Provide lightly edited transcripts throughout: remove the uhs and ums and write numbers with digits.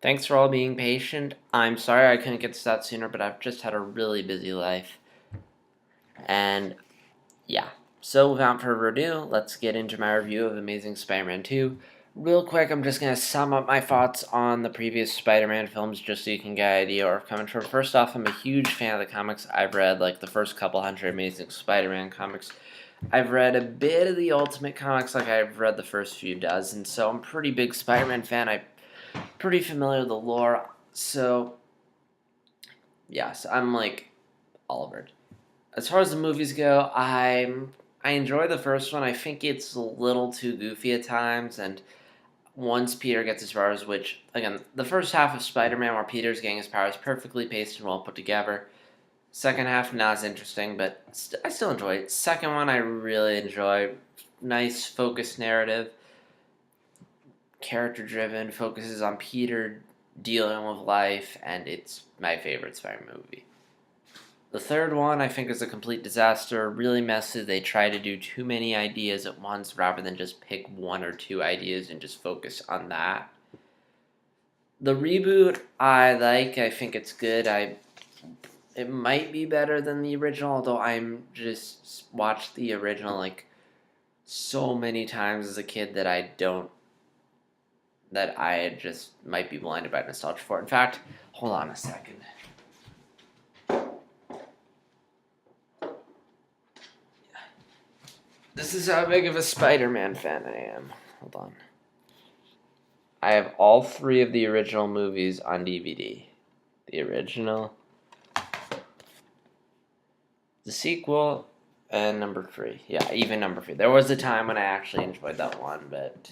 Thanks for all being patient. I'm sorry I couldn't get this out sooner, but I've just had a really busy life. And yeah, so without further ado, let's get into my review of Amazing Spider Man 2. Real quick, I'm just going to sum up my thoughts on the previous Spider Man films just so you can get an idea where I'm coming from. First off, I'm a huge fan of the comics. I've read like the first couple hundred Amazing Spider Man comics. I've read a bit of the Ultimate comics, like I've read the first few dozen, so I'm a pretty big Spider Man fan. I'm pretty familiar with the lore, so yes, I'm like Oliver. As far as the movies go, I enjoy the first one. I think it's a little too goofy at times, and once Peter gets his powers, which again, the first half of Spider-Man where Peter's getting his powers perfectly paced and well put together. Second half not as interesting, but I still enjoy it. Second one I really enjoy. Nice focused narrative, character driven, focuses on Peter dealing with life, and it's my favorite Spider-Man movie. The third one I think is a complete disaster, really messy. They try to do too many ideas at once rather than just pick one or two ideas and just focus on that. The reboot I like, I think it's good. It might be better than the original, although I'm just watched the original like so many times as a kid that I just might be blinded by nostalgia for. In fact, hold on a second. This is how big of a Spider-Man fan I am. Hold on. I have all three of the original movies on DVD. The original, the sequel, and number 3. Yeah, even number 3. There was a time when I actually enjoyed that one, but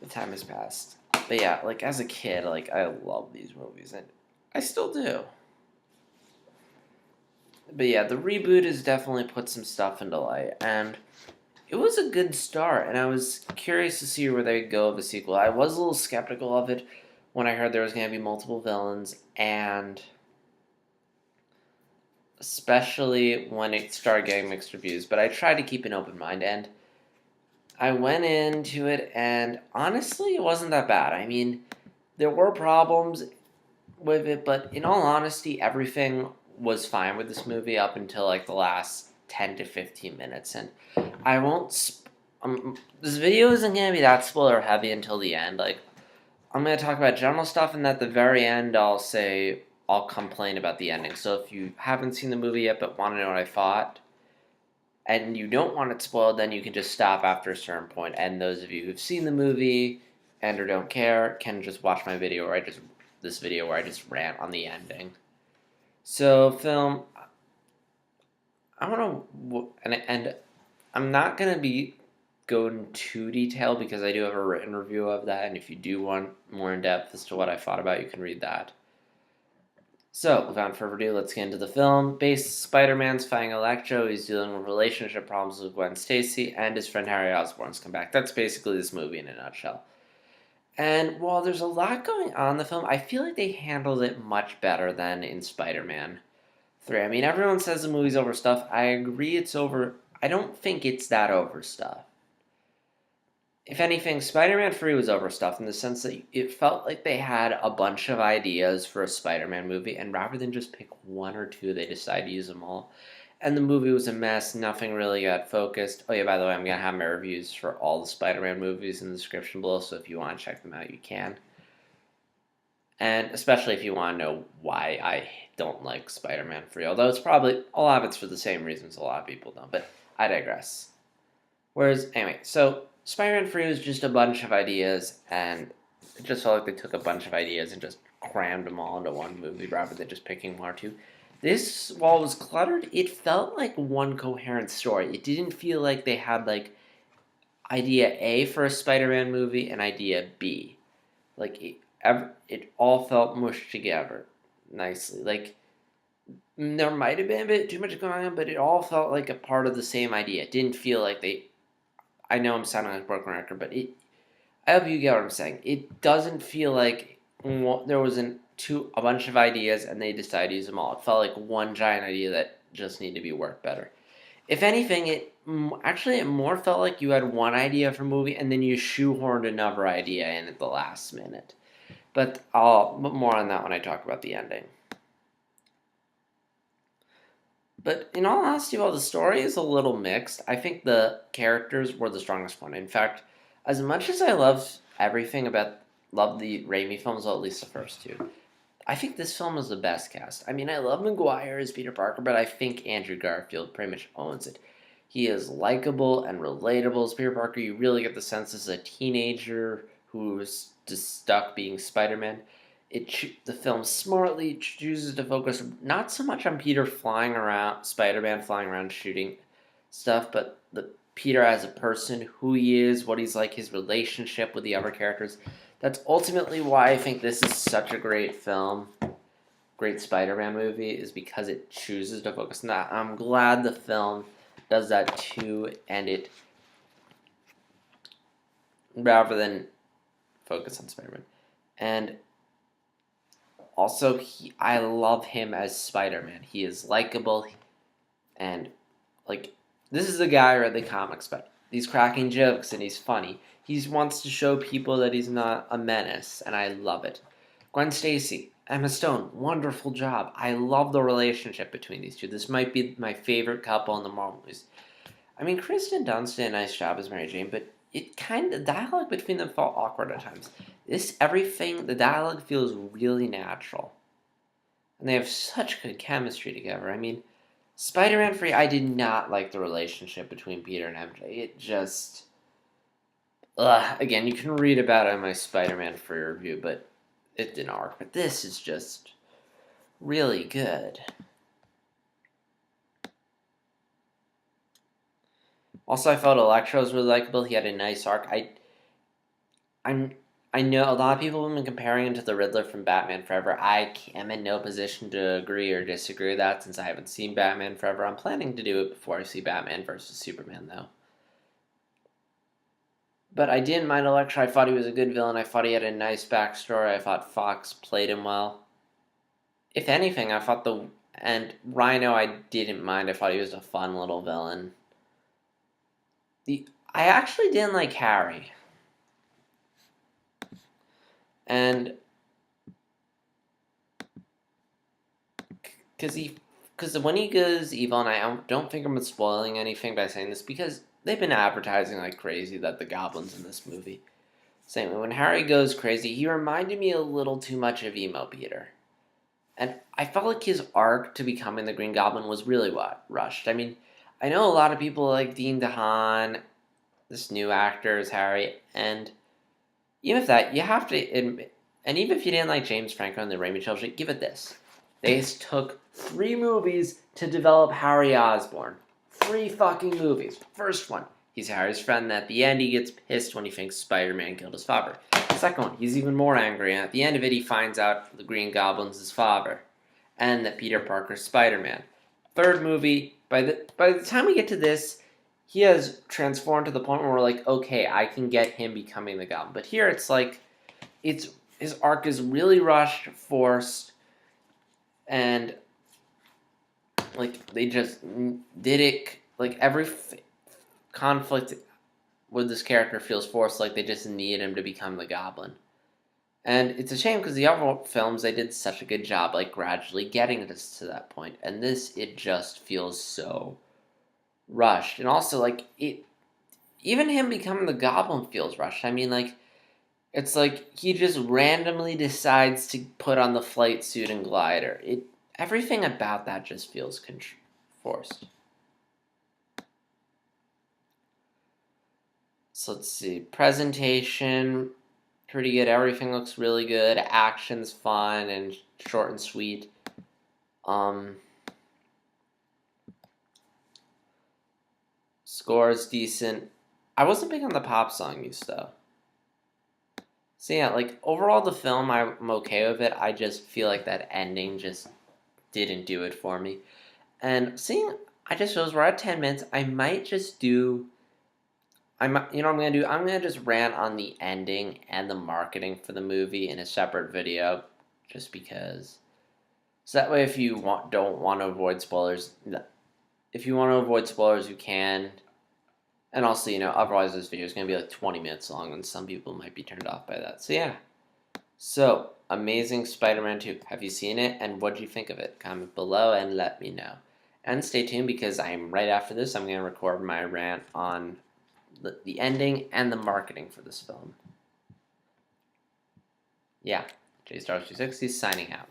the time has passed. But yeah, like as a kid, like I love these movies, and I still do. But yeah, the reboot has definitely put some stuff into light, and it was a good start, and I was curious to see where they'd go with the sequel. I was a little skeptical of it when I heard there was going to be multiple villains, and especially when it started getting mixed reviews. But I tried to keep an open mind, and I went into it, and honestly, it wasn't that bad. I mean, there were problems with it, but in all honesty, everything was fine with this movie up until like the last 10 to 15 minutes, and I won't. This video isn't gonna be that spoiler heavy until the end. Like, I'm gonna talk about general stuff, and at the very end, I'll complain about the ending. So if you haven't seen the movie yet but want to know what I thought, and you don't want it spoiled, then you can just stop after a certain point. And those of you who've seen the movie and or don't care can just watch my video where I just rant on the ending. So, film, I want to, and I'm not gonna be going too detailed because I do have a written review of that, and if you do want more in depth as to what I thought about, you can read that. So, without further ado, let's get into the film. Spider-Man's fighting Electro. He's dealing with relationship problems with Gwen Stacy, and his friend Harry Osborn's come back. That's basically this movie in a nutshell. And while there's a lot going on in the film, I feel like they handled it much better than in Spider-Man 3. I mean, everyone says the movie's overstuffed. I agree it's over. I don't think it's that overstuffed. If anything, Spider-Man 3 was overstuffed in the sense that it felt like they had a bunch of ideas for a Spider-Man movie, and rather than just pick one or two, they decided to use them all. And the movie was a mess. Nothing really got focused. Oh yeah, by the way, I'm going to have my reviews for all the Spider-Man movies in the description below, so if you want to check them out, you can. And especially if you want to know why I don't like Spider-Man 3, although it's probably, a lot of it's for the same reasons a lot of people don't, but I digress. Whereas, anyway, so Spider-Man 3 was just a bunch of ideas, and it just felt like they took a bunch of ideas and just crammed them all into one movie rather than just picking one or two. This, while it was cluttered, it felt like one coherent story. It didn't feel like they had, like, idea A for a Spider-Man movie and idea B. Like, it all felt mushed together nicely. Like, there might have been a bit too much going on, but it all felt like a part of the same idea. It didn't feel like they. I know I'm sounding like a broken record, but I hope you get what I'm saying. It doesn't feel like there was a bunch of ideas and they decided to use them all. It felt like one giant idea that just needed to be worked better. If anything, it more felt like you had one idea for a movie and then you shoehorned another idea in at the last minute. But I'll more on that when I talk about the ending. But in all honesty, while the story is a little mixed, I think the characters were the strongest one. In fact, as much as I love the Raimi films, well, at least the first two, I think this film is the best cast. I mean, I love Maguire as Peter Parker, but I think Andrew Garfield pretty much owns it. He is likable and relatable as Peter Parker. You really get the sense this is a teenager who's just stuck being Spider-Man. The film smartly chooses to focus not so much on Peter flying around, Spider-Man flying around shooting stuff, but the Peter as a person, who he is, what he's like, his relationship with the other characters. That's ultimately why I think this is such a great film, great Spider-Man movie, is because it chooses to focus on that. I'm glad the film does that too, and it, rather than focus on Spider-Man. And also, I love him as Spider-Man. He is likable, and, like, this is the guy I read the comics about. He's cracking jokes, and he's funny. He wants to show people that he's not a menace, and I love it. Gwen Stacy, Emma Stone, wonderful job. I love the relationship between these two. This might be my favorite couple in the Marvel movies. I mean, Kristen Dunst did a nice job as Mary Jane, but the dialogue between them felt awkward at times. The dialogue feels really natural. And they have such good chemistry together. I mean, Spider-Man 3, I did not like the relationship between Peter and MJ. It just... again, you can read about it in my Spider-Man 3 review, but it didn't work. But this is just really good. Also, I felt Electro was really likable. He had a nice arc. I know a lot of people have been comparing him to the Riddler from Batman Forever. I am in no position to agree or disagree with that since I haven't seen Batman Forever. I'm planning to do it before I see Batman vs. Superman, though. But I didn't mind Electro. I thought he was a good villain. I thought he had a nice backstory. I thought Fox played him well. If anything, I thought and Rhino I didn't mind. I thought he was a fun little villain. I actually didn't like Harry. And because when he goes evil, and I don't think I'm spoiling anything by saying this, because they've been advertising like crazy that the Goblin's in this movie. Same when Harry goes crazy, he reminded me a little too much of Emo Peter. And I felt like his arc to becoming the Green Goblin was really rushed. I mean, I know a lot of people like Dean DeHaan, this new actor as Harry, and even if that, you have to admit, and even if you didn't like James Franco and the Raimi trilogy, give it this. They took 3 movies to develop Harry Osborn. 3 fucking movies. First one, he's Harry's friend, and at the end he gets pissed when he thinks Spider-Man killed his father. The second one, he's even more angry, and at the end of it he finds out the Green Goblin's his father, and that Peter Parker's Spider-Man. Third movie, by the time we get to this, he has transformed to the point where we're like, okay, I can get him becoming the Goblin. But here it's like, his arc is really rushed, forced, and like they just did it. Like every conflict with this character feels forced. Like they just need him to become the Goblin. And it's a shame because the other films they did such a good job, like gradually getting us to that point. And this, it just feels so rushed. And also, like even him becoming the Goblin feels rushed. I mean, like it's like he just randomly decides to put on the flight suit and glider. Everything about that just feels forced. So let's see. Presentation, pretty good. Everything looks really good. Action's fun and short and sweet. Score's decent. I wasn't big on the pop song use though. So yeah, like overall the film I'm okay with it. I just feel like that ending just didn't do it for me. And I just shows we're at 10 minutes. I might just do you know what I'm gonna do? I'm gonna just rant on the ending and the marketing for the movie in a separate video, just because. So that way, if you don't want to avoid spoilers, you can. And also, otherwise this video is gonna be like 20 minutes long, and some people might be turned off by that. So yeah, So, Amazing Spider-Man 2. Have you seen it, and what do you think of it? Comment below and let me know. And stay tuned because I'm right after this. I'm going to record my rant on the ending and the marketing for this film. Yeah, JStar360 signing out.